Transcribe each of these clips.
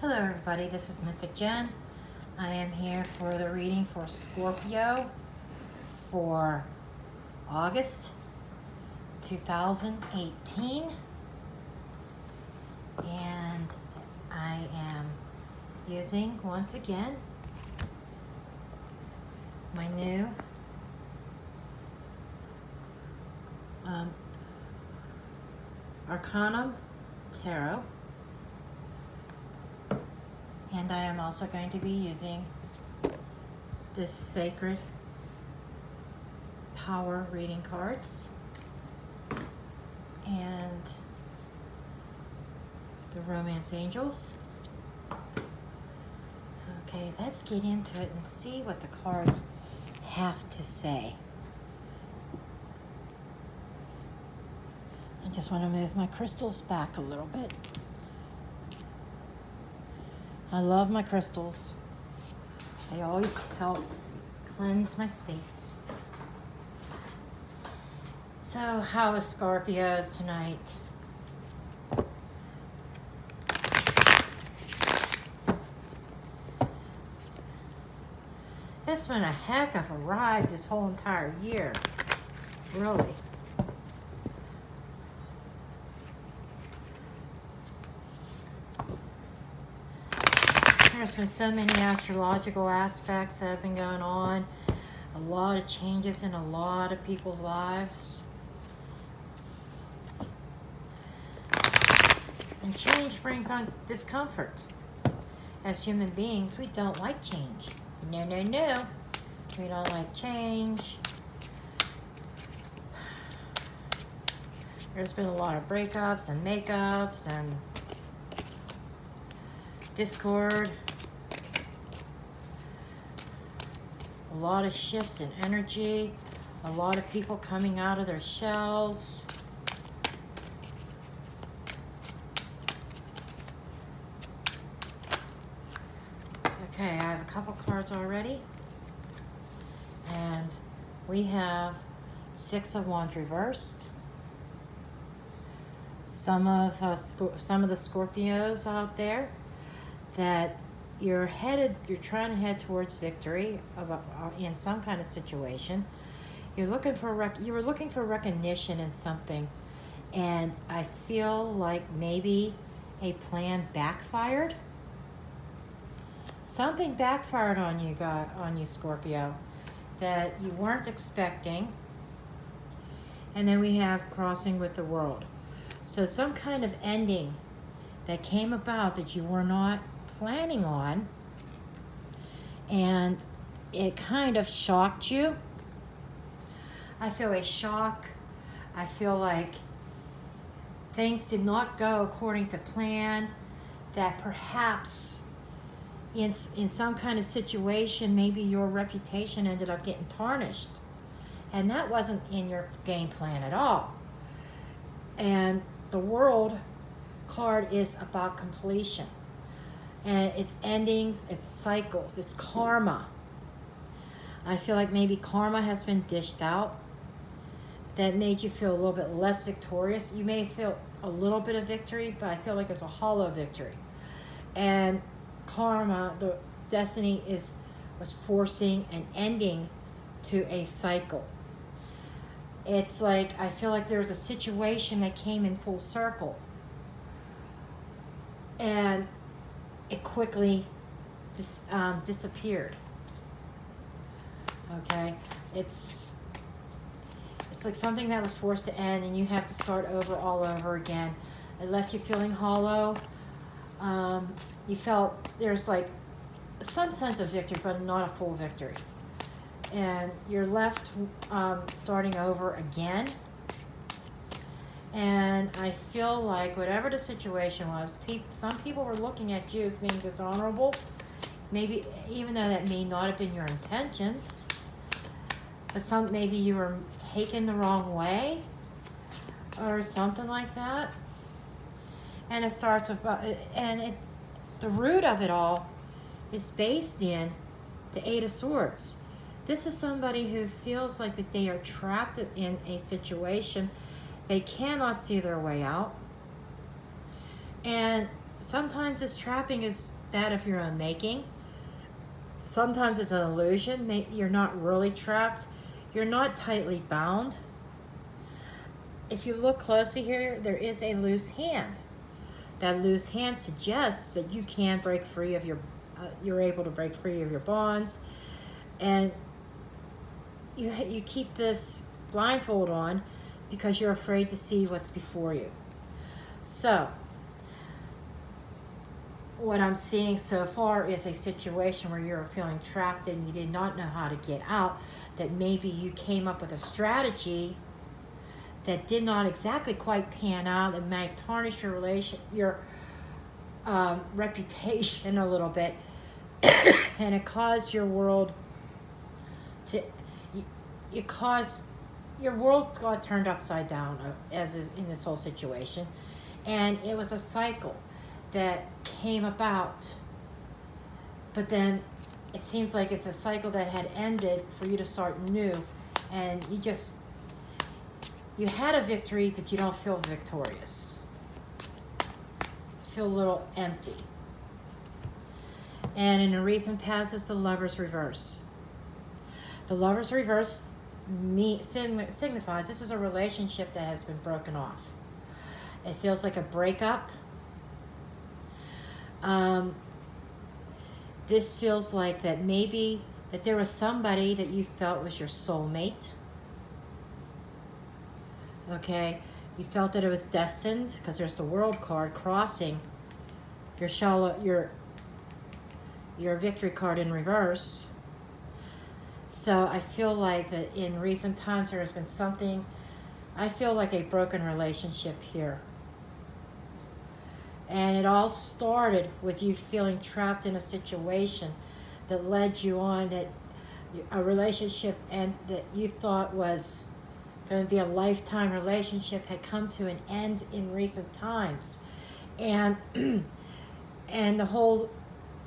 Hello everybody, this is Mystic Jen. I am here for the reading for Scorpio for August 2018. And I am using, once again, my new Arcanum Tarot. And I am also going to be using this Sacred Power reading cards and the Romance Angels. Okay, let's get into it and see what the cards have to say. I just want to move my crystals back a little bit. I love my crystals. They always help cleanse my space. So, how is Scorpios tonight? It's been a heck of a ride this whole entire year. Really. There's been so many astrological aspects that have been going on. A lot of changes in a lot of people's lives. And change brings on discomfort. As human beings, we don't like change. No, no, no. We don't like change. There's been a lot of breakups and makeups and discord. A lot of shifts in energy. A lot of people coming out of their shells. Okay, I have a couple cards already. And we have Six of Wands reversed. Some of the Scorpios out there that you're trying to head towards victory in some kind of situation. You were looking for recognition in something, and I feel like maybe a plan backfired. Something backfired on you, Scorpio, that you weren't expecting. And then we have crossing with the world. So some kind of ending that came about that you were not planning on, and it kind of shocked you. I feel a shock. I feel like things did not go according to plan, that perhaps in some kind of situation, maybe your reputation ended up getting tarnished. And that wasn't in your game plan at all. And the World card is about completion. And it's endings, it's cycles, it's karma. I feel like maybe karma has been dished out. That made you feel a little bit less victorious. You may feel a little bit of victory, but I feel like it's a hollow victory. And karma, the destiny was forcing an ending to a cycle. It's like, I feel like there was a situation that came in full circle. And it quickly disappeared. Okay, it's like something that was forced to end, and you have to start over all over again. It left you feeling hollow. You felt there's like some sense of victory, but not a full victory. And you're left starting over again. And I feel like whatever the situation was, some people were looking at you as being dishonorable. Maybe even though that may not have been your intentions, but maybe you were taken the wrong way or something like that. And it starts with, the root of it all is based in the Eight of Swords. This is somebody who feels like that they are trapped in a situation. They cannot see their way out. And sometimes this trapping is that of your own making. Sometimes it's an illusion. You're not really trapped. You're not tightly bound. If you look closely here, there is a loose hand. That loose hand suggests that you can break free of you're able to break free of your bonds. And you keep this blindfold on because you're afraid to see what's before you. So, what I'm seeing so far is a situation where you're feeling trapped and you did not know how to get out, that maybe you came up with a strategy that did not exactly quite pan out and may have tarnished your reputation a little bit, and it caused your world to, it caused your world got turned upside down, as is in this whole situation, and it was a cycle that came about, but then it seems like it's a cycle that had ended for you to start new, and you had a victory, but you don't feel victorious. You feel a little empty. And in the recent past is the Lover's reverse. The Lover's reverse signifies this is a relationship that has been broken off. It feels like a breakup. This feels like that maybe that there was somebody that you felt was your soulmate. Okay, you felt that it was destined because there's the World card crossing your victory card in reverse. So I feel like that in recent times there has been something, I feel like a broken relationship here. And it all started with you feeling trapped in a situation that led you on, that a relationship and that you thought was going to be a lifetime relationship had come to an end in recent times. And and the whole,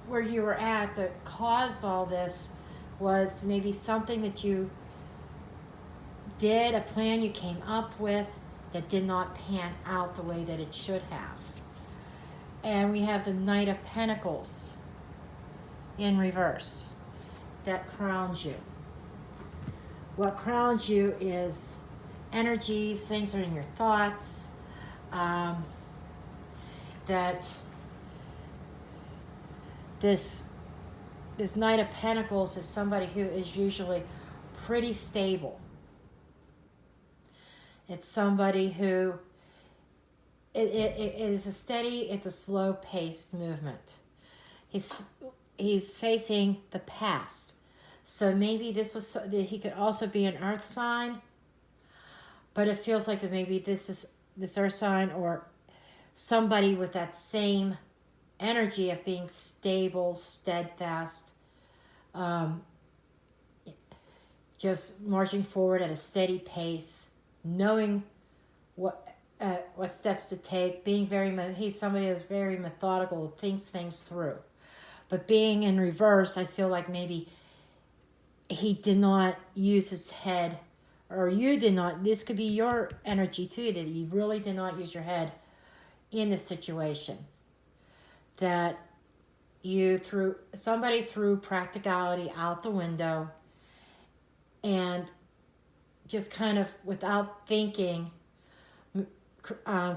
where you were at that caused all this was maybe something that you did, a plan you came up with that did not pan out the way that it should have. And we have the Knight of Pentacles in reverse that crowns you. What crowns you is energies, things that are in your thoughts, that this Knight of Pentacles is somebody who is usually pretty stable. It's somebody who it is a steady, it's a slow-paced movement. He's facing the past. So maybe he could also be an earth sign, but it feels like that maybe this earth sign or somebody with that same energy of being stable, steadfast, just marching forward at a steady pace, knowing what steps to take, he's somebody who's very methodical, thinks things through. But being in reverse, I feel like maybe he did not use his head, or you did not, this could be your energy too, that you really did not use your head in this situation. That somebody threw practicality out the window and just kind of without thinking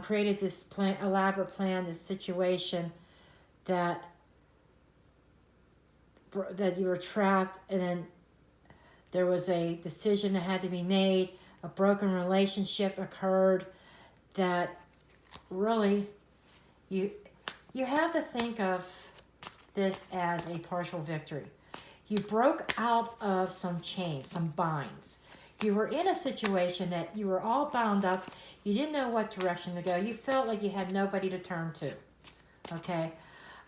created this elaborate plan, this situation that you were trapped, and then there was a decision that had to be made, a broken relationship occurred, that really you have to think of this as a partial victory. You broke out of some chains, some binds. You were in a situation that you were all bound up. You didn't know what direction to go. You felt like you had nobody to turn to. Okay?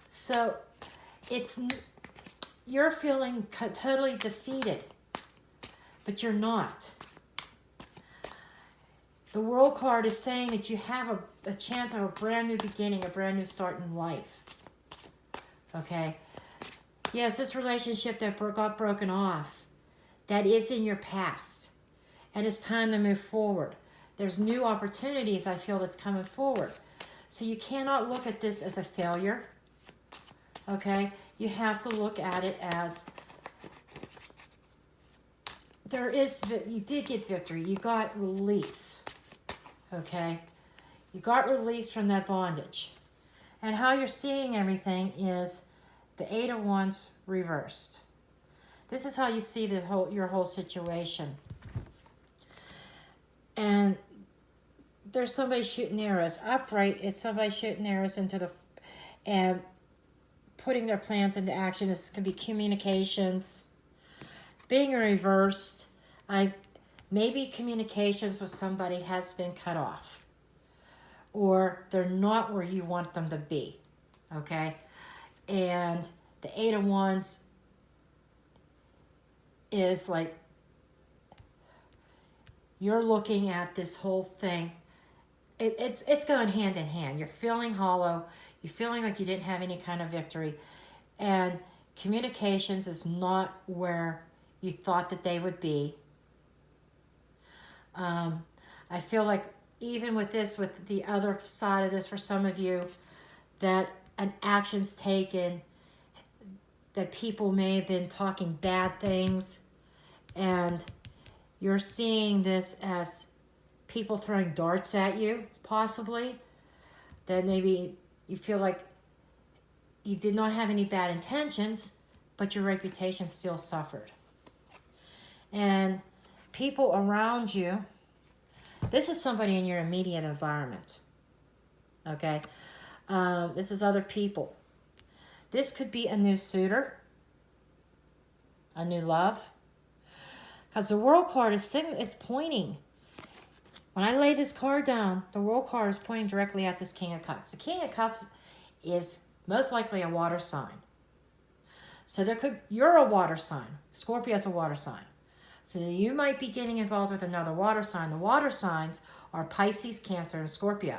So you're feeling totally defeated, but you're not. The World card is saying that you have a chance of a brand new beginning, a brand new start in life. Okay? Yes, this relationship that got broken off, that is in your past. And it's time to move forward. There's new opportunities, I feel, that's coming forward. So you cannot look at this as a failure, okay? You have to look at it as you did get victory. You got release, okay? You got release from that bondage. And how you're seeing everything is the Eight of Wands reversed. This is how you see your whole situation. And there's somebody shooting arrows. Upright, it's somebody shooting arrows and putting their plans into action. This can be communications. Being reversed, maybe communications with somebody has been cut off. Or they're not where you want them to be. Okay? And the Eight of Wands is like, you're looking at this whole thing. It's going hand in hand. You're feeling hollow. You're feeling like you didn't have any kind of victory. And communications is not where you thought that they would be. I feel like even with this, with the other side of this for some of you, that an action's taken, that people may have been talking bad things, and you're seeing this as people throwing darts at you, possibly, that maybe you feel like you did not have any bad intentions, but your reputation still suffered. And people around you, this is somebody in your immediate environment, okay? This is other people. This could be a new suitor, a new love, because the World card is pointing. When I lay this card down, the World card is pointing directly at this King of Cups. The King of Cups is most likely a water sign. So you're a water sign. Scorpio is a water sign. So you might be getting involved with another water sign. The water signs are Pisces, Cancer, and Scorpio.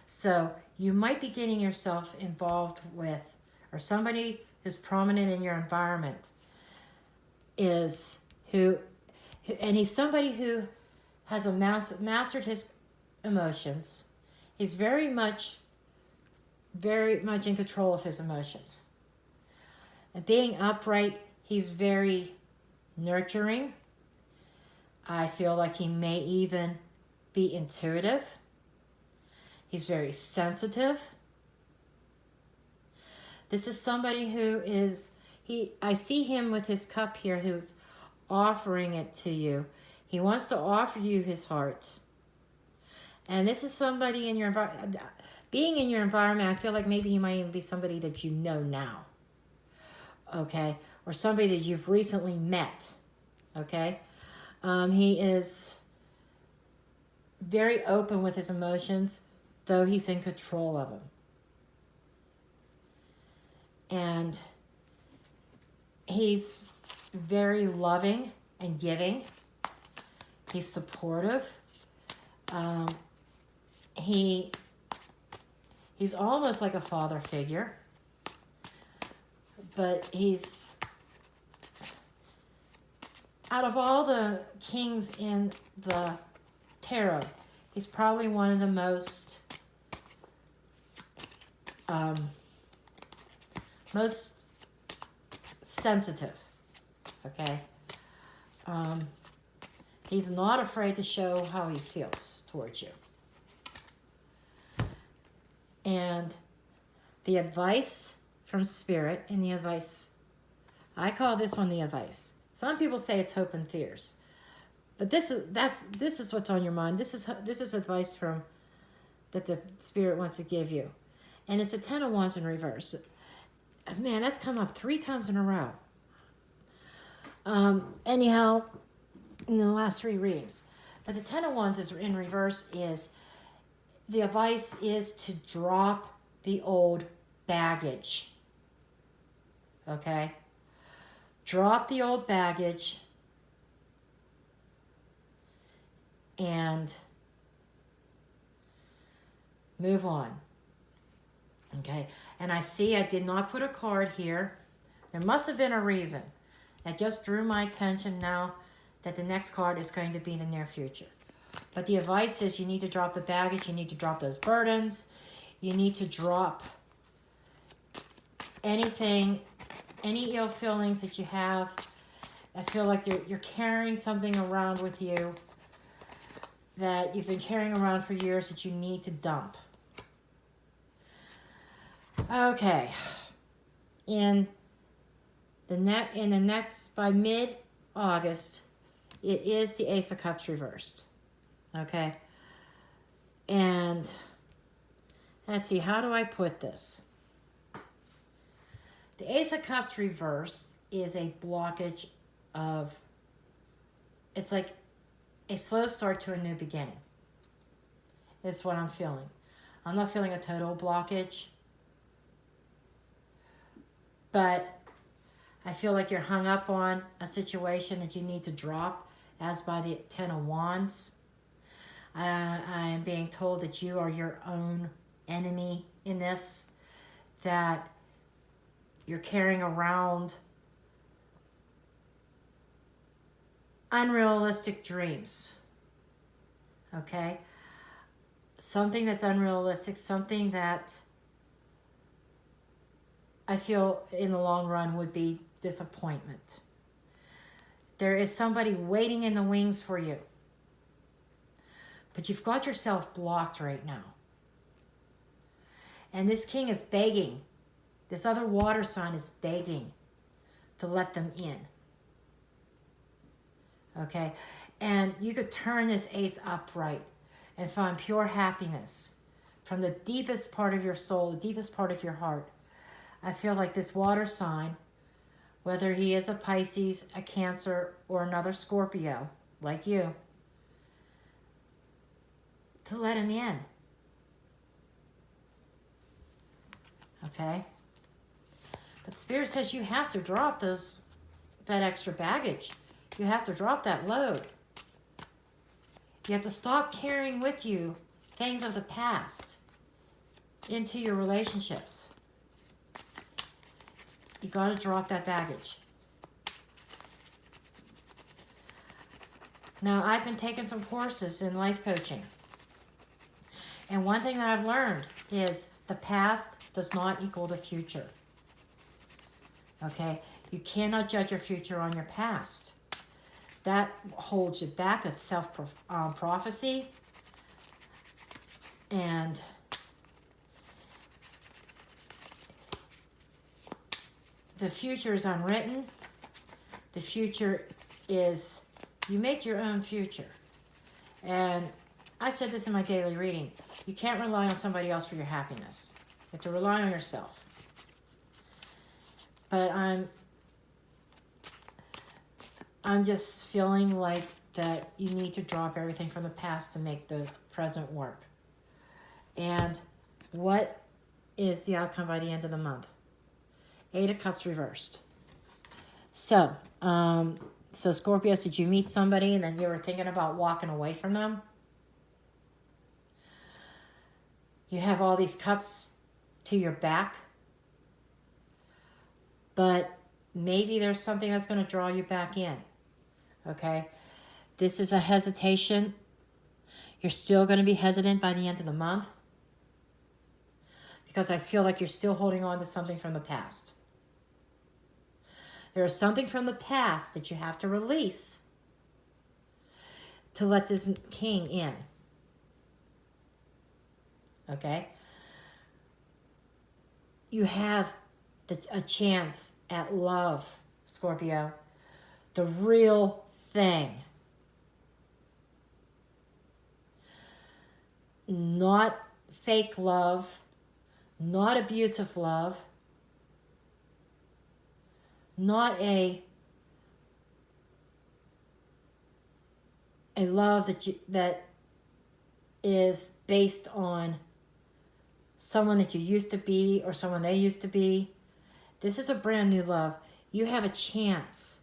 So you might be getting yourself involved with, or somebody who's prominent in your environment and he's somebody who has mastered his emotions. He's very much in control of his emotions. And being upright, he's very nurturing. I feel like he may even be intuitive. He's very sensitive. This is somebody who is, I see him with his cup here who's offering it to you. He wants to offer you his heart. And this is somebody in your environment. Being in your environment, I feel like maybe he might even be somebody that you know now. Okay? Or somebody that you've recently met. Okay? He is very open with his emotions, though he's in control of them. And he's very loving and giving. He's supportive. He's almost like a father figure, but he's, out of all the kings in the tarot, he's probably one of the most sensitive, okay? He's not afraid to show how he feels towards you. And the advice from Spirit, and the advice, I call this one the advice. Some people say it's hope and fears, but this is what's on your mind. This is advice that the Spirit wants to give you, and it's a 10 of Wands in reverse. Man, that's come up 3 times in a row. Anyhow, in the last 3 readings, but the 10 of Wands is in reverse. Is the advice is to drop the old baggage. Okay? Drop the old baggage and move on. Okay? And I see I did not put a card here. There must have been a reason. That just drew my attention now that the next card is going to be in the near future. But the advice is you need to drop the baggage. You need to drop those burdens. You need to drop anything, any ill feelings that you have. I feel like you're carrying something around with you that you've been carrying around for years that you need to dump. Okay. In the next, by mid-August, it is the Ace of Cups reversed. Okay. And let's see, how do I put this? The Ace of Cups reversed is a blockage of, it's like a slow start to a new beginning. It's what I'm feeling. I'm not feeling a total blockage, but I feel like you're hung up on a situation that you need to drop, as by the Ten of Wands. I am being told that you are your own enemy in this, that you're carrying around unrealistic dreams. Okay? Something that's unrealistic, something that I feel in the long run would be disappointment. There is somebody waiting in the wings for you. But you've got yourself blocked right now. And this king is begging. This other water sign is begging to let them in. Okay? And you could turn this ace upright and find pure happiness from the deepest part of your soul, the deepest part of your heart. I feel like this water sign, whether he is a Pisces, a Cancer, or another Scorpio, like you, to let him in. Okay? But Spirit says you have to drop that extra baggage. You have to drop that load. You have to stop carrying with you things of the past into your relationships. You got to drop that baggage. Now, I've been taking some courses in life coaching. And one thing that I've learned is the past does not equal the future. Okay? You cannot judge your future on your past. That holds you back. That's self-prophecy. And the future is unwritten. The future is, you make your own future. And I said this in my daily reading. You can't rely on somebody else for your happiness. You have to rely on yourself. But I'm just feeling like that you need to drop everything from the past to make the present work. And what is the outcome by the end of the month? 8 of Cups reversed. So Scorpios, did you meet somebody and then you were thinking about walking away from them? You have all these cups to your back, but maybe there's something that's going to draw you back in. Okay? This is a hesitation. You're still going to be hesitant by the end of the month because I feel like you're still holding on to something from the past. There is something from the past that you have to release to let this king in. Okay? You have a chance at love, Scorpio. The real thing. Not fake love. Not abusive love. Not a love that is based on someone that you used to be or someone they used to be. This is a brand new love. You have a chance,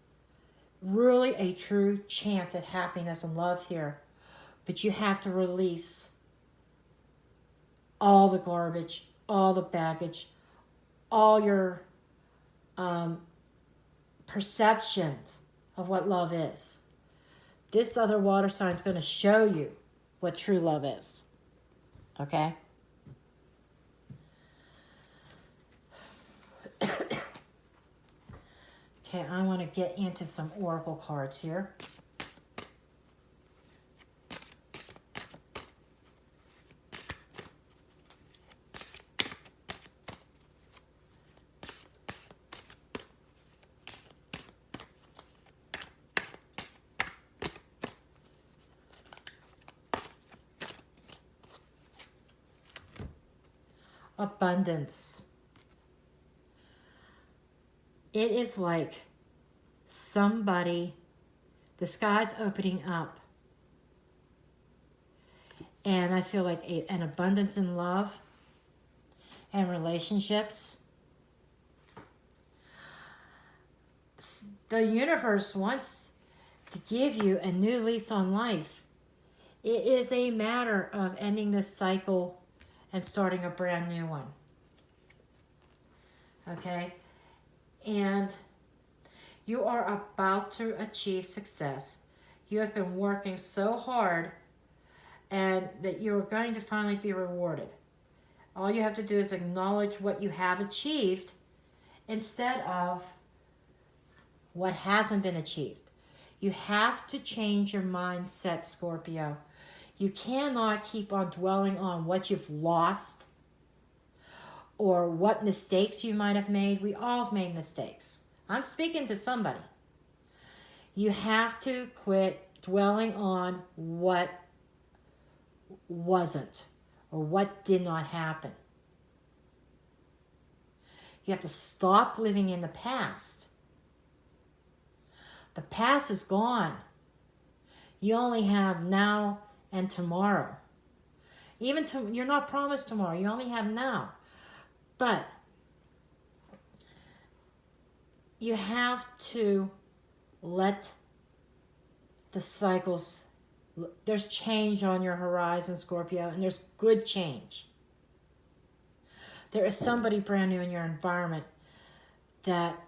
really a true chance at happiness and love here. But you have to release all the garbage, all the baggage, all your perceptions of what love is. This other water sign is going to show you what true love is. Okay? Okay, I want to get into some oracle cards here. Abundance. It is like somebody, the sky's opening up. And I feel like an abundance in love and relationships. The universe wants to give you a new lease on life. It is a matter of ending this cycle and starting a brand new one. Okay? And you are about to achieve success. You have been working so hard, and that you're going to finally be rewarded. All you have to do is acknowledge what you have achieved instead of what hasn't been achieved. You have to change your mindset, Scorpio. You cannot keep on dwelling on what you've lost or what mistakes you might have made. We all have made mistakes. I'm speaking to somebody. You have to quit dwelling on what wasn't or what did not happen. You have to stop living in the past. The past is gone. You only have now and tomorrow. You're not promised tomorrow. You only have now. But you have to let the cycles. There's change on your horizon, Scorpio, and there's good change. There is somebody brand new in your environment that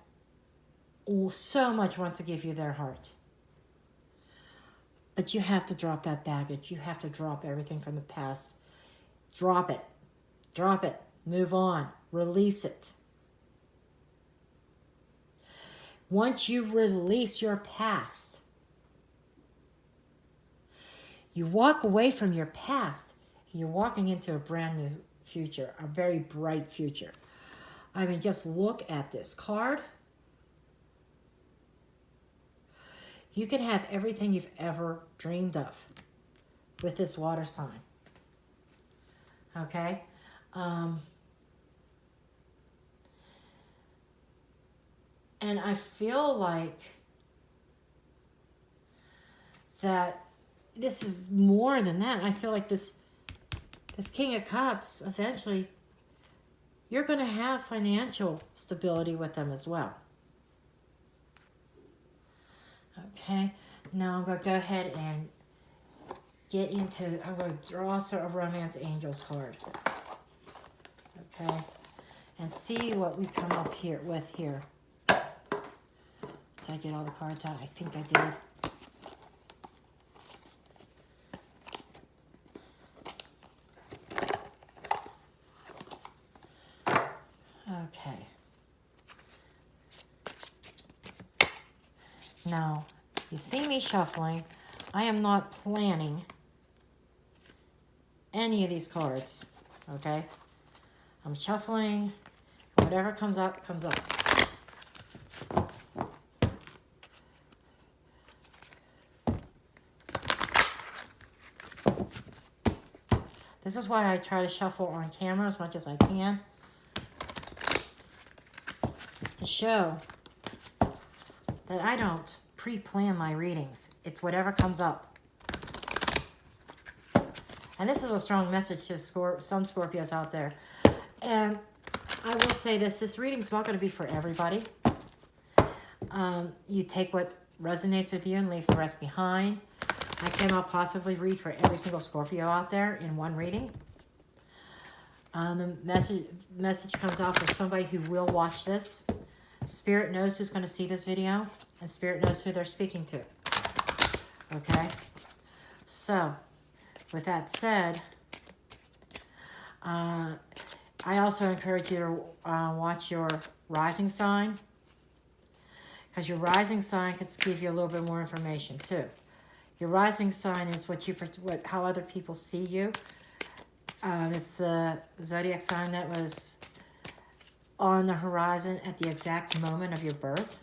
so much wants to give you their heart. But you have to drop that baggage. You have to drop everything from the past. Drop it. Drop it. Move on. Release it. Once you release your past, you walk away from your past, and you're walking into a brand new future, a very bright future. I mean, just look at this card. You can have everything you've ever dreamed of with this water sign. Okay? And I feel like that this is more than that. I feel like this King of Cups, eventually, you're going to have financial stability with them as well. Okay, now I'm going to go ahead and get into, I'm going to draw a Romance Angels card. Okay, and see what we come up here with here. Did I get all the cards out? I think I did. Okay. Now, you see me shuffling. I am not planning any of these cards, okay? I'm shuffling. Whatever comes up, comes up. This is why I try to shuffle on camera as much as I can, to show that I don't pre-plan my readings. It's whatever comes up. And this is a strong message to some Scorpios out there. And I will say this reading's not going to be for everybody. You take what resonates with you and leave the rest behind. I cannot possibly read for every single Scorpio out there in one reading. The message comes out for somebody who will watch this. Spirit knows who's going to see this video, and Spirit knows who they're speaking to. Okay? So, with that said, I also encourage you to watch your rising sign, because your rising sign could give you a little bit more information too. Your rising sign is how other people see you. It's the zodiac sign that was on the horizon at the exact moment of your birth.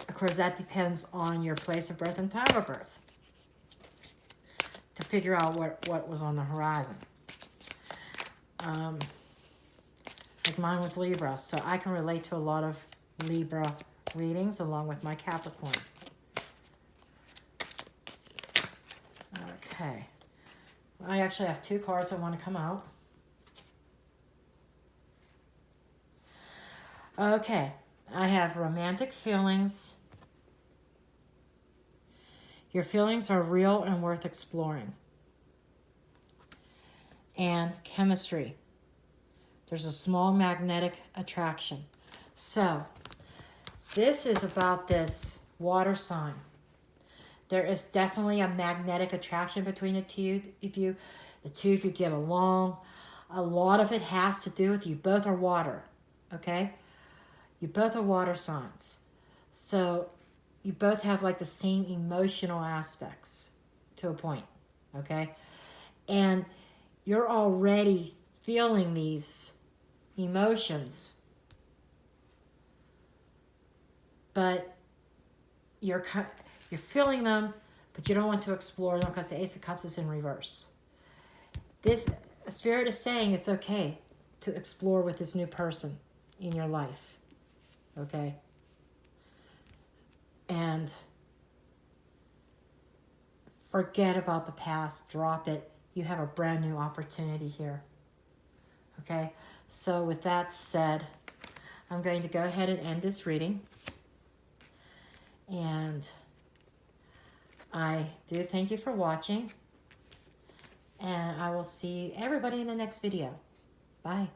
Of course, that depends on your place of birth and time of birth to figure out what was on the horizon. Like mine was Libra, so I can relate to a lot of Libra readings along with my Capricorn. Okay. I actually have 2 cards that want to come out. Okay. I have romantic feelings. Your feelings are real and worth exploring. And chemistry. There's a small magnetic attraction. So, this is about this water sign. There is definitely a magnetic attraction between the two of you. The two of you get along. A lot of it has to do with you both are water, okay? You both are water signs. So you both have like the same emotional aspects to a point, okay? And you're already feeling these emotions, but you're feeling them, but you don't want to explore them because the Ace of Cups is in reverse. This Spirit is saying it's okay to explore with this new person in your life, okay? And forget about the past, drop it. You have a brand new opportunity here, okay? So with that said, I'm going to go ahead and end this reading. And I do thank you for watching. And I will see everybody in the next video. Bye.